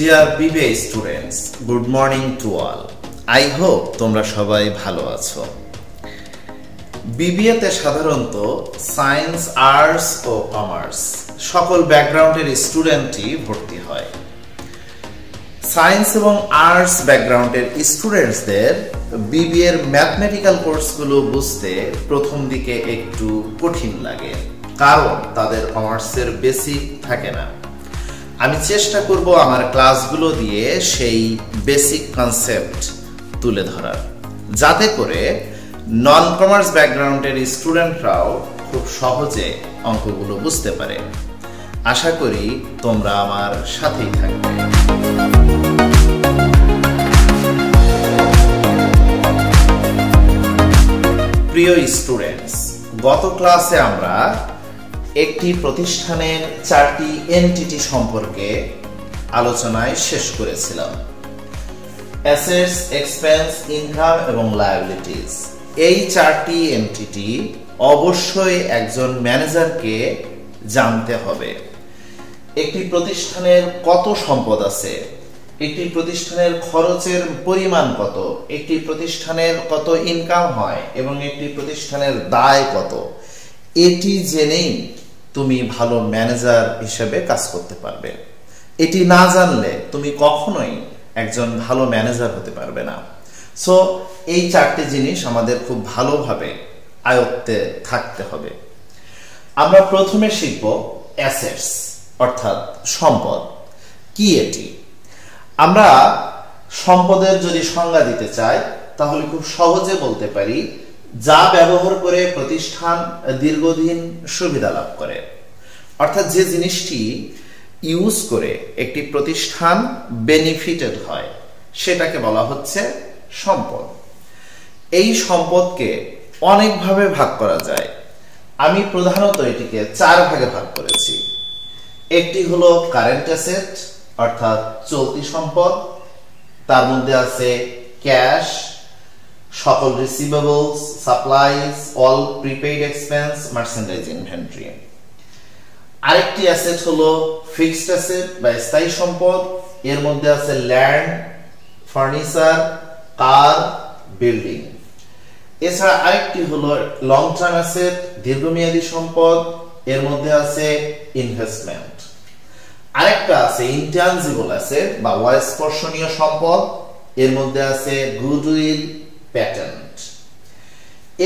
Dear BBA students, good morning to all. I hope তোমরা সবাই ভালো আছো। BBA তে সাধারণত সায়েন্স, আর্টস ও কমার্স সকল ব্যাকগ্রাউন্ডের স্টুডেন্টই ভর্তি হয়। সায়েন্স এবং আর্টস ব্যাকগ্রাউন্ডের স্টুডেন্টসদের BBA এর ম্যাথমেটিক্যাল কোর্সগুলো বুঝতে প্রথম দিকে একটু কঠিন লাগে, কারণ তাদের কমার্সের বেসিক থাকে না। আমি চেষ্টা করব আমার ক্লাসগুলো দিয়ে সেই বেসিক কনসেপ্ট তুলে ধরার, যাতে করে নন কমার্স ব্যাকগ্রাউন্ডের স্টুডেন্টরাও খুব সহজে অঙ্কগুলো বুঝতে পারে। আশা করি তোমরা আমার সাথেই থাকবে। প্রিয় স্টুডেন্টস, গত ক্লাসে আমরা একটি প্রতিষ্ঠানের 4টি এন্টিটি সম্পর্কে আলোচনায় শেষ করেছিলাম। অ্যাসেটস, এক্সপেন্স, ইনকাম এবং লায়াবিলিটিস। এই 4টি এন্টিটি অবশ্যই একজন ম্যানেজারকে জানতে হবে। একটি প্রতিষ্ঠানের কত সম্পদ আছে, একটি প্রতিষ্ঠানের খরচের পরিমাণ কত, একটি প্রতিষ্ঠানের কত ইনকাম হয় এবং একটি প্রতিষ্ঠানের দায় কত, এটি জেনেই তুমি ভালো ম্যানেজার হিসেবে কাজ করতে পারবে। এটি না জানলে তুমি কখনোই একজন ভালো ম্যানেজার হতে পারবে না। সো এই 4টি জিনিস আমাদের খুব ভালোভাবে আয়ত্তে থাকতে হবে। আমরা প্রথমে শিখব অ্যাসেটস, অর্থাৎ সম্পদ কি। এটি আমরা সম্পদের যদি সংজ্ঞা দিতে চাই তাহলে খুব সহজে বলতে পারি যা ব্যবহার করে প্রতিষ্ঠান দীর্ঘদিন সুবিধা লাভ করে। অর্থাৎ যে জিনিসটি ইউজ করে একটি প্রতিষ্ঠান বেনিফিটেড হয় সেটাকে বলা হচ্ছে সম্পদ। এই সম্পদকে অনেকভাবে ভাগ করা যায়। আমি প্রধানত এটিকে 4 ভাগে ভাগ করেছি। একটি হলো কারেন্ট অ্যাসেট, অর্থাৎ চলতি সম্পদ। তার মধ্যে আছে ক্যাশ, সকল receivables, supplies, all prepaid expense, merchandise inventory. আরেকটি অ্যাসেট হলো ফিক্সড অ্যাসেট বা স্থায়ী সম্পদ। এর মধ্যে আছে ল্যান্ড, ফার্নিচার, কার, বিল্ডিং। এছাড়া আরেকটি হলো লং টার্ম অ্যাসেট, দীর্ঘমেয়াদী সম্পদ। এর মধ্যে আছে ইনভেস্টমেন্ট। আরেকটা আছে ইনট্যানজিবল অ্যাসেট বা অস্পর্শনীয় সম্পদ। এর মধ্যে আছে গুডউইল, প্যাটেন্ট।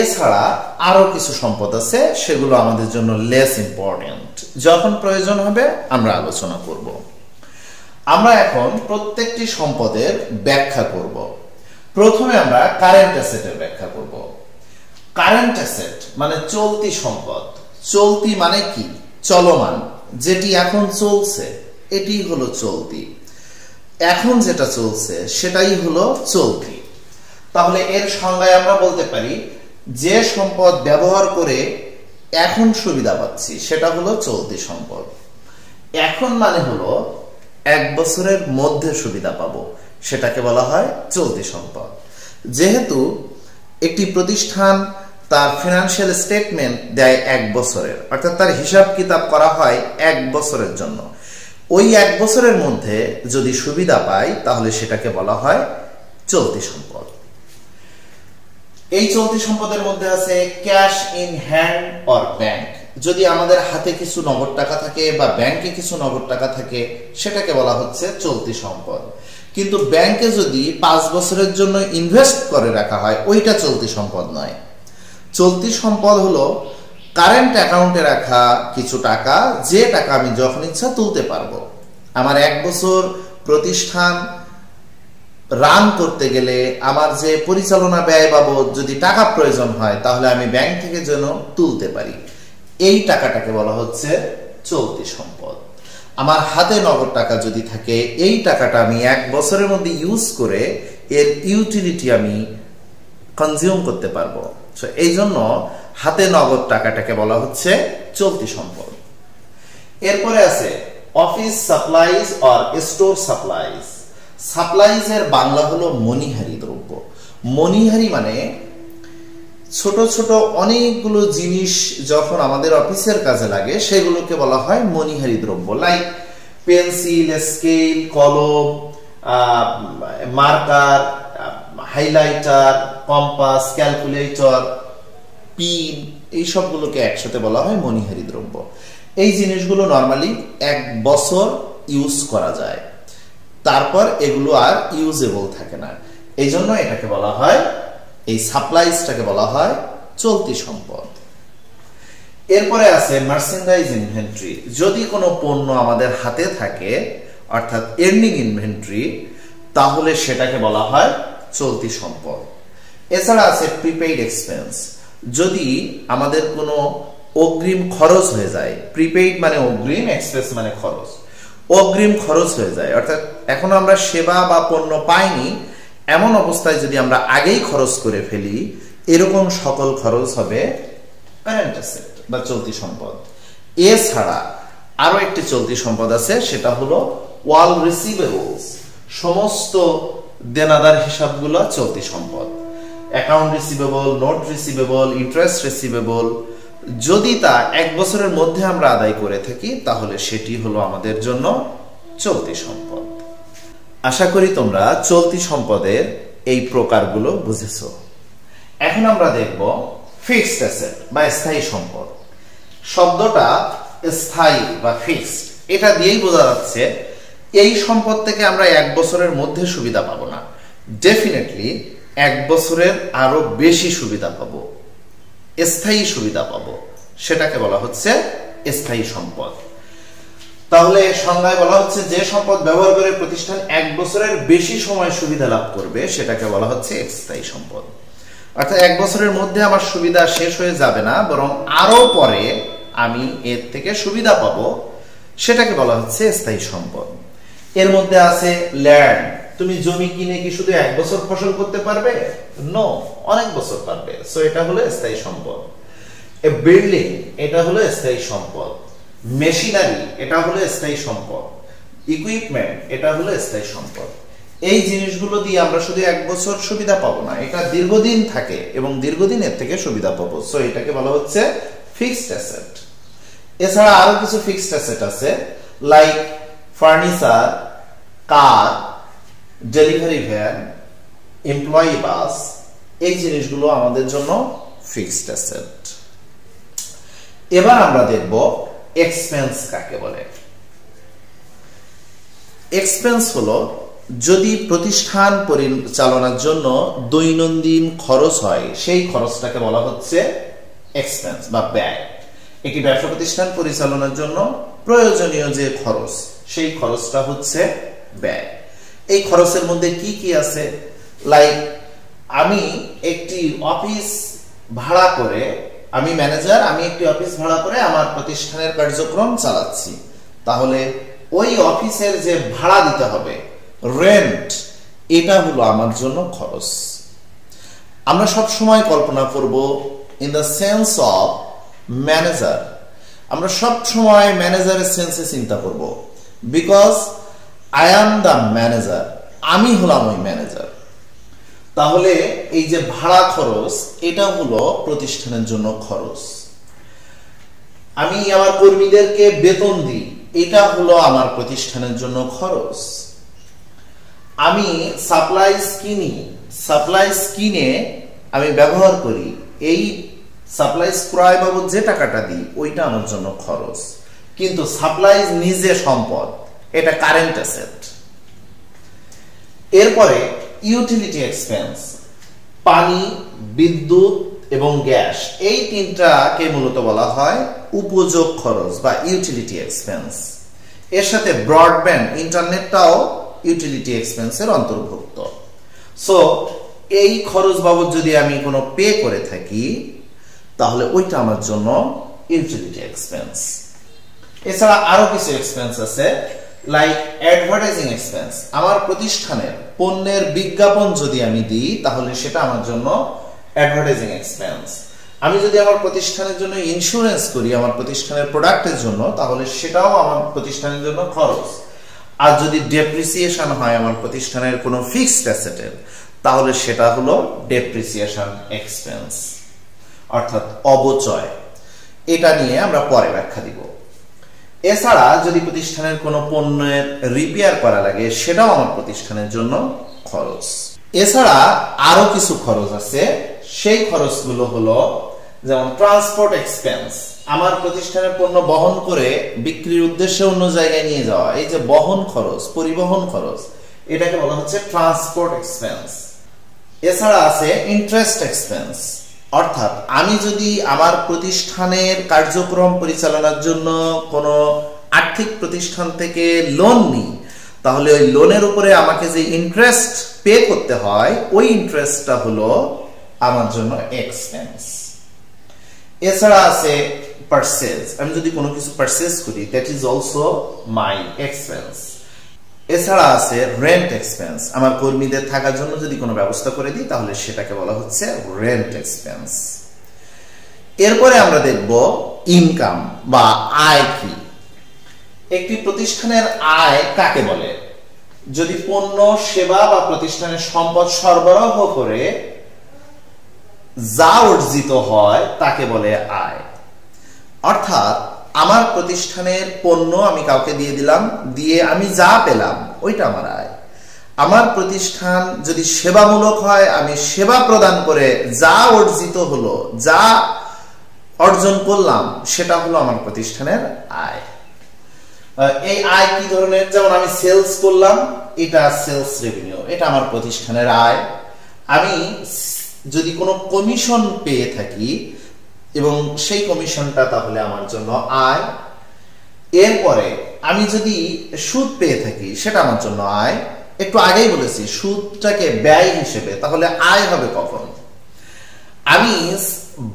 এছাড়া আরো কিছু সম্পদ আছে, সেগুলো আমাদের জন্য লেস ইম্পর্টেন্ট। যখন প্রয়োজন হবে আমরা আলোচনা করব। আমরা এখন প্রত্যেকটি সম্পদের ব্যাখ্যা করব। প্রথমে আমরা কারেন্ট অ্যাসেটের ব্যাখ্যা করব। কারেন্ট অ্যাসেট মানে চলতি সম্পদ। চলতি মানে কি? চলমান, যেটি এখন চলছে এটি হলো চলতি। এখন যেটা চলছে সেটাই হলো চলতি। তাহলে এর সংজ্ঞায় আমরা বলতে পারি যে সম্পদ ব্যবহার করে এখন সুবিধা পাচ্ছি সেটা হলো চলতি সম্পদ। এখন মানে হলো 1 বছরের মধ্যে সুবিধা পাবো, সেটাকে বলা হয় চলতি সম্পদ। যেহেতু একটি প্রতিষ্ঠান তার ফিনান্সিয়াল স্টেটমেন্ট দেয় 1 বছরের, অর্থাৎ তার হিসাব কিতাব করা হয় 1 বছরের জন্য, ওই 1 বছরের মধ্যে যদি সুবিধা পায় তাহলে সেটাকে বলা হয় চলতি সম্পদ। এই চলতি সম্পদের মধ্যে আছে cash in hand or bank. যদি আমাদের হাতে কিছু নগদ টাকা থাকে বা ব্যাংকে কিছু নগদ টাকা থাকে সেটাকে বলা হচ্ছে চলতি সম্পদ। কিন্তু ব্যাংকে যদি 5 বছরের জন্য ইনভেস্ট করে রাখা হয় ওইটা চলতি সম্পদ নয়। চলতি সম্পদ হলো কারেন্ট অ্যাকাউন্টে রাখা কিছু টাকা, যে টাকা আমি যখন ইচ্ছা তুলতে পারবো। আমার 1 বছর প্রতিষ্ঠান রান করতে গেলে আমার যে পরিচালনা ব্যয় বাবদ যদি টাকা প্রয়োজন হয় তাহলে আমি ব্যাংক থেকে যেন তুলতে পারি, এই টাকাটাকে বলা হচ্ছে চলতি সম্পদ। আমার হাতে নগদ টাকা যদি থাকে এই টাকাটা আমি 1 বছরের মধ্যে ইউজ করে এর ইউটিলিটি আমি কনজিউম করতে পারবো। এই জন্য হাতে নগদ টাকাটাকে বলা হচ্ছে চলতি সম্পদ। এরপরে আছে office supplies or store supplies. Supplies এর বাংলা হলো মনিহারি দ্রব্য। মনিহারি মানে ছোট ছোট অনেকগুলো জিনিস যখন আমাদের অফিসের কাজে লাগে সেগুলোকে বলা হয় মনিহারি দ্রব্য। লাইক পেন্সিল, স্কেল, কলম, marker, highlighter, compass, calculator, pin, এই সবগুলোকে একসাথে বলা হয় মণিহারী দ্রব্য। এই জিনিসগুলো নরমালি 1 বছর ইউজ করা যায়, তারপর এগুলো আর ইউজেবল থাকে না। এই জন্য এটাকে বলা হয়, এই সাপ্লাইজটাকে বলা হয় চলতি সম্পদ। এরপরে আছে মার্চেন্ডাইজ ইনভেন্টরি। যদি কোনো পণ্য আমাদের হাতে থাকে, অর্থাৎ এন্ডিং ইনভেন্টরি, তাহলে সেটাকে বলা হয় চলতি সম্পদ। এছাড়া আছে প্রিপেইড এক্সপেন্স। যদি আমাদের কোনো অগ্রিম খরচ হয়ে যায়, প্রিপেইড মানে অগ্রিম, এক্সপেন্স মানে খরচ, অগ্রিম খরচ হয়ে যায়, অর্থাৎ এখন আমরা সেবা বা পণ্য পাইনি, এমন অবস্থায় যদি আমরা আগেই খরচ করে ফেলি, এরকম সকল খরচ হবে কারেন্ট অ্যাসেট বা চলতি সম্পদ। এছাড়া আরো একটি চলতি সম্পদ আছে, সেটা হলো ওয়াল রিসিভেবলস। সমস্ত দেনাদার হিসাবগুলো চলতি সম্পদ। Account receivable, note receivable, interest receivable, যদি তা 1 বছরের মধ্যে আমরা আদায় করে থাকি, তাহলে সেটি হলো আমাদের জন্য চলতি সম্পদ। আশা করি তোমরা চলতি সম্পদের এই প্রকারগুলো বুঝেছো। এখন আমরা দেখব ফিক্সড অ্যাসেট বা স্থায়ী সম্পদ। শব্দটা স্থায়ী বা ফিক্সড, এটা দিয়েই বোঝা যাচ্ছে এই সম্পদ থেকে আমরা 1 বছরের মধ্যে সুবিধা পাবো না, ডেফিনেটলি 1 বছরের আরো বেশি সুবিধা পাবো, স্থায়ী সুবিধা পাবো, সেটাকে বলা হচ্ছে স্থায়ী সম্পদ। তাহলে সংজ্ঞায় বলা হচ্ছে যে সম্পদ ব্যবহার করে প্রতিষ্ঠান 1 বছরের বেশি সময় সুবিধা লাভ করবে, সেটাকে বলা হচ্ছে স্থায়ী সম্পদ। অর্থাৎ 1 বছরের মধ্যে আমার সুবিধা শেষ হয়ে যাবে না, বরং আরো পরে আমি এর থেকে সুবিধা পাবো, সেটাকে বলা হচ্ছে স্থায়ী সম্পদ। এর মধ্যে আছে ল্যান্ড। তুমি জমি কিনে কি শুধু 1 বছর ফসল করতে পারবে? নো, অনেক বছর পারবে, সো এটা হলো স্থায়ী সম্পদ। এ বিল্ডিং, এটা হলো স্থায়ী সম্পদ। মেশিনারি, এটা হলো স্থায়ী সম্পদ। ইকুইপমেন্ট, এটা হলো স্থায়ী সম্পদ। এই জিনিসগুলো দিয়ে আমরা শুধু 1 বছর সুবিধা পাবো না, এটা দীর্ঘদিন থাকে এবং দীর্ঘদিন এর থেকে সুবিধা পাবো, সো এটাকে বলা হচ্ছে ফিক্সড অ্যাসেট। এছাড়া আরো কিছু ফিক্সড অ্যাসেট আছে, লাইক ফার্নিচার, কার, ডেলিভারি ভ্যান, এমপ্লয়ি বাস, এই জিনিসগুলো আমাদের জন্য ফিক্সড অ্যাসেট। এবার আমরা দেখব এক্সপেন্স কাকে বলে। এক্সপেন্স হলো যদি প্রতিষ্ঠান পরিচালনার জন্য দৈনন্দিন খরচ হয়, সেই খরচটাকে বলা হচ্ছে এক্সপেন্স বা ব্যয়। একটি ব্যবসা প্রতিষ্ঠান পরিচালনার জন্য প্রয়োজনীয় যে খরচ, সেই খরচটা হচ্ছে ব্যয়। এই খরচের মধ্যে কি কি আছে, লাইক আমি একটি অফিস ভাড়া করে, আমি ম্যানেজার, আমি একটি অফিস ভাড়া করে আমার প্রতিষ্ঠানের কার্যক্রম চালাচ্ছি, তাহলে ওই অফিসের যে ভাড়া দিতে হবে, রেন্ট, এটা হলো আমার জন্য খরচ। আমরা সব সময় কল্পনা করব in the sense of manager, আমরা সব সময় ম্যানেজারের সেন্সে চিন্তা করব, because I am the manager, আমি হলাম ওই ম্যানেজার। তাহলে এই যে ভাড়া খরচ, এটা হলো প্রতিষ্ঠানের জন্য খরচ। আমি আমার কর্মীদেরকে বেতন দিই, এটা হলো আমার প্রতিষ্ঠানের জন্য খরচ। আমি সাপ্লাইজ কিনি, সাপ্লাইজ কিনে আমি ব্যবহার করি, এই সাপ্লাইজ ক্রয় বাবদ যে টাকাটা দিই, ওইটা আমার জন্য খরচ। কিন্তু সাপ্লাইজ নিজে সম্পদ, এটা কারেন্ট অ্যাসেট। এরপরে ইউটিলিটি এক্সপেন্স, পানি, বিদ্যুৎ এবং গ্যাস, এই তিনটাকে মূলত বলা হয় উপযোগ খরচ বা ইউটিলিটি এক্সপেন্স। এর সাথে ব্রডব্যান্ড, ইন্টারনেটটাও ইউটিলিটি এক্সপেন্সের অন্তর্ভুক্ত। সো এই খরচ বাবদ যদি আমি কোনো পে করে থাকি, তাহলে ওইটা আমার জন্য ইউটিলিটি এক্সপেন্স। এছাড়া আরো কিছু এক্সপেন্স আছে, লাইক অ্যাডভার্টাইজিং এক্সপেন্স। আমার প্রতিষ্ঠানের পণ্যের বিজ্ঞাপন যদি আমি দিই, তাহলে সেটা আমার জন্য অ্যাডভার্টাইজিং এক্সপেন্স। আমি যদি আমার প্রতিষ্ঠানের জন্য ইন্স্যুরেন্স করি আমার প্রতিষ্ঠানের প্রোডাক্টের জন্য, তাহলে সেটাও আমার প্রতিষ্ঠানের জন্য খরচ। আর যদি ডেপ্রিসিয়েশন হয় আমার প্রতিষ্ঠানের কোনো ফিক্সড অ্যাসেটের, তাহলে সেটা হলো ডেপ্রিসিয়েশন এক্সপেন্স, অর্থাৎ অবচয়। এটা নিয়ে আমরা পরে ব্যাখ্যা দিব। এছাড়া যদি প্রতিষ্ঠানের কোনো পণ্যের রিপেয়ার করা লাগে সেটাও আমার প্রতিষ্ঠানের জন্য খরচ। এছাড়া আরো কিছু খরচ আছে, সেই খরচগুলো হলো যেমন ট্রান্সপোর্ট এক্সপেন্স, আমার প্রতিষ্ঠানের পণ্য বহন করে বিক্রির উদ্দেশ্যে অন্য জায়গায় নিয়ে যাওয়া, এই যে বহন খরচ, পরিবহন খরচ, এটাকে বলা হচ্ছে ট্রান্সপোর্ট এক্সপেন্স। এছাড়া আছে ইন্টারেস্ট এক্সপেন্স, অর্থাৎ আমি যদি আমার প্রতিষ্ঠানের কার্যক্রম পরিচালনার জন্য কোনো আর্থিক প্রতিষ্ঠান থেকে লোন নিই, তাহলে ওই লোনের উপরে আমাকে যে ইন্টারেস্ট পে করতে হয়, ওই ইন্টারেস্টটা হলো আমার জন্য এক্সপেন্স। এছাড়া আছে পারচেজ, আমি যদি কোনো কিছু পারচেজ করি, that is also my expense. এছাড়া আছে রেন্ট এক্সপেন্স, আমার কর্মীদের থাকার জন্য যদি কোনো ব্যবস্থা করে দিই তাহলে সেটাকে বলা হচ্ছে রেন্ট এক্সপেন্স। এরপরে আমরা দেখব ইনকাম বা আয় কি। একটি প্রতিষ্ঠানের আয় কাকে বলে? যদি পণ্য, সেবা বা প্রতিষ্ঠানের সম্পদ সরবরাহ করে যা অর্জিত হয় তাকে বলে আয়। অর্থাৎ আমার প্রতিষ্ঠানের পণ্য আমি কাউকে দিয়ে দিলাম, দিয়ে আমি যা পেলাম ওইটা আমার আয়। আমার প্রতিষ্ঠান যদি সেবামূলক হয়, আমি সেবা প্রদান করে যা অর্জিত হলো, যা অর্জন করলাম, সেটা হলো আমার প্রতিষ্ঠানের আয়। এই আয় কি ধরনের? যেমন আমি সেলস করলাম, এটা সেলস রেভিনিউ, এটা আমার প্রতিষ্ঠানের আয়। আমি যদি কোনো কমিশন পেয়ে থাকি এবং সেই কমিশনটা তাহলে আমার জন্য আয়। এরপরে আমি যদি সুদ পেয়ে থাকি সেটা আমার জন্য আয়। একটু আগেই বলেছি সুদটাকে ব্যয় হিসেবে, তাহলে আয় হবে কখন? আমি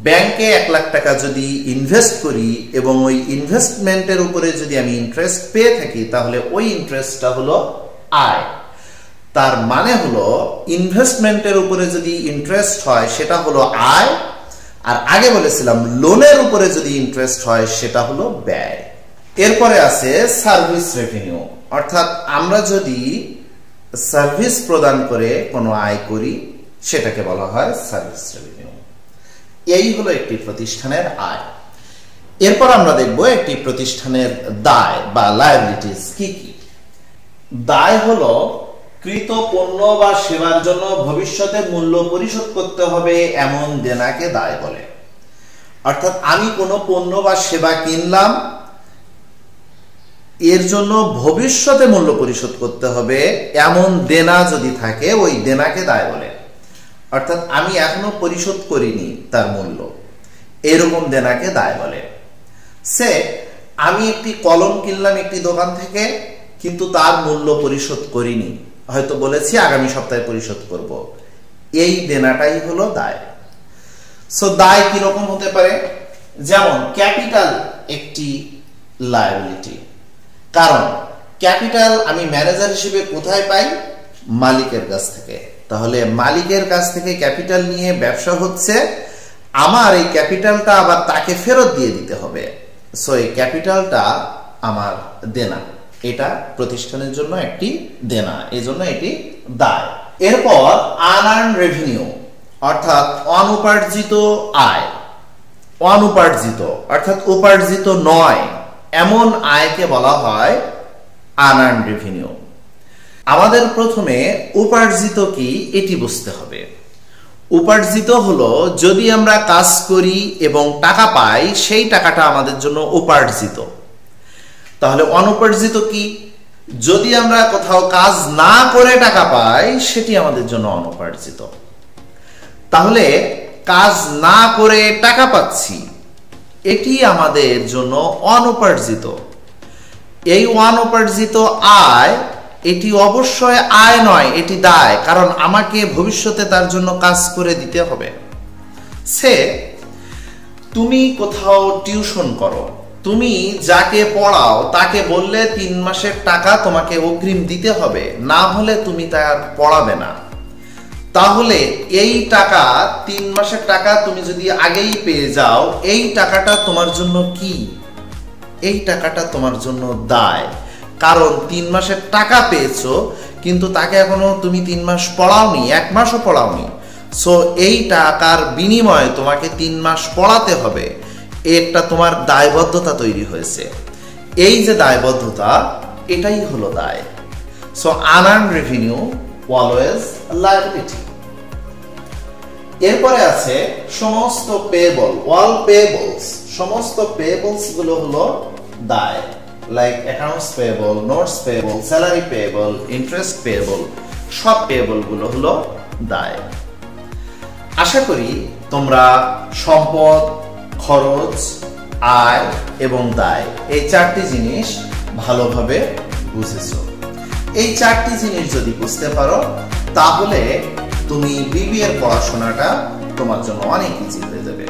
ব্যাংকে 1 লাখ টাকা যদি ইনভেস্ট করি এবং ওই ইনভেস্টমেন্টের উপরে যদি আমি ইন্টারেস্ট পেয়ে থাকি, তাহলে ওই ইন্টারেস্টটা হলো আয়। তার মানে হলো ইনভেস্টমেন্টের উপরে যদি ইন্টারেস্ট হয় সেটা হলো আয়, আর আগে বলেছিলাম লোনের উপরে যদি ইন্টারেস্ট হয় সেটা হলো ব্যয়। এরপরে আছে সার্ভিস রেভিনিউ, অর্থাৎ আমরা যদি সার্ভিস প্রদান করে কোনো আয় করি সেটাকে বলা হয় সার্ভিস রেভিনিউ। এই হলো একটি প্রতিষ্ঠানের আয়। এরপর আমরা দেখব একটি প্রতিষ্ঠানের দায় বা লায়াবিলিটিস কি কি। দায় হলো কৃত পণ্য বা সেবার জন্য ভবিষ্যতে মূল্য পরিশোধ করতে হবে এমন দেনাকে দায় বলে। অর্থাৎ আমি কোনো পণ্য বা সেবা কিনলাম, এর জন্য ভবিষ্যতে মূল্য পরিশোধ করতে হবে এমন দেনা যদি থাকে, ওই দেনাকে দায় বলে। অর্থাৎ আমি এখনো পরিশোধ করিনি তার মূল্য, এরকম দেনাকে দায় বলে। সে আমি একটি কলম কিনলাম একটি দোকান থেকে, কিন্তু তার মূল্য পরিশোধ করিনি, হয়তো বলেছি আগামী সপ্তাহে পরিশোধ করব, এই দেনাটাই হলো দায়। সো দায় কিরকম হতে পারে? যেমন ক্যাপিটাল একটি লায়াবিলিটি, কারণ ক্যাপিটাল আমি ম্যানেজার হিসেবে কোথায় পাই? মালিকের কাছ থেকে। তাহলে মালিকের কাছ থেকে ক্যাপিটাল নিয়ে ব্যবসা হচ্ছে, আমার এই ক্যাপিটালটা আবার তাকে ফেরত দিয়ে দিতে হবে। সো এই ক্যাপিটালটা আমার দেনা, এটা প্রতিষ্ঠানের জন্য একটি দেনা, এজন্য এটি দায়। এরপর আনআর্ন রেভিনিউ, অর্থাৎ অনুপার্জিত আয়। অনুপার্জিত অর্থাৎ উপার্জিত নয় এমন আয়কে বলা হয় আনআর্ন রেভিনিউ। আমাদের প্রথমে উপার্জিত কি এটি বুঝতে হবে। উপার্জিত হলো যদি আমরা কাজ করি এবং টাকা পাই, সেই টাকাটা আমাদের জন্য উপার্জিত। তাহলে অনুপার্জিত কি? যদি আমরা কোথাও কাজ না করে টাকা পাই, সেটি আমাদের জন্য অনুপার্জিত। তাহলে কাজ না করে টাকা পাচ্ছি, এটি আমাদের জন্য অনুপার্জিত। এই অনুপার্জিত আয়, এটি অবশ্যই আয় নয়, এটি দায়, কারণ আমাকে ভবিষ্যতে তার জন্য কাজ করে দিতে হবে। সে তুমি কোথাও টিউশন করো, তুমি যাকে পড়াও তাকে বললে 3 মাসের টাকা তোমাকে অগ্রিম দিতে হবে, না হলে তুমি তার পড়াবে না। তাহলে এই টাকা 3 মাসের টাকা তুমি যদি আগেই পেয়ে যাও, এই টাকাটা তোমার জন্য কি? এই টাকাটা তোমার জন্য দায়, কারণ 3 মাসের টাকা পেয়েছো কিন্তু তাকে এখনো তুমি 3 মাস পড়াওনি, 1 মাসও পড়াওনি। সো এই টাকার বিনিময়ে তোমাকে 3 মাস পড়াতে হবে, একটা তোমার দায়বদ্ধতা তৈরি হয়েছে। এই যে দায়বদ্ধতা, এটাই হলো দায়। So unearned revenue always liability. এরপরে আছে সমস্ত পেয়েবল, অল পেয়েবলস, সমস্ত পেয়েবলস গুলো হলো দায়, like accounts payable, notes payable, salary payable, interest payable, সব পেয়েবল গুলো হলো দায়। আশা করি তোমরা সম্পদ, খরচ, আয় এবং দায় এই চারটি জিনিস ভালোভাবে বুঝেছো। এই চারটি জিনিস যদি বুঝতে পারো তাহলে তুমি বিবিএর পড়াশোনাটা তোমার জন্য অনেক ইজি হয়ে যাবে।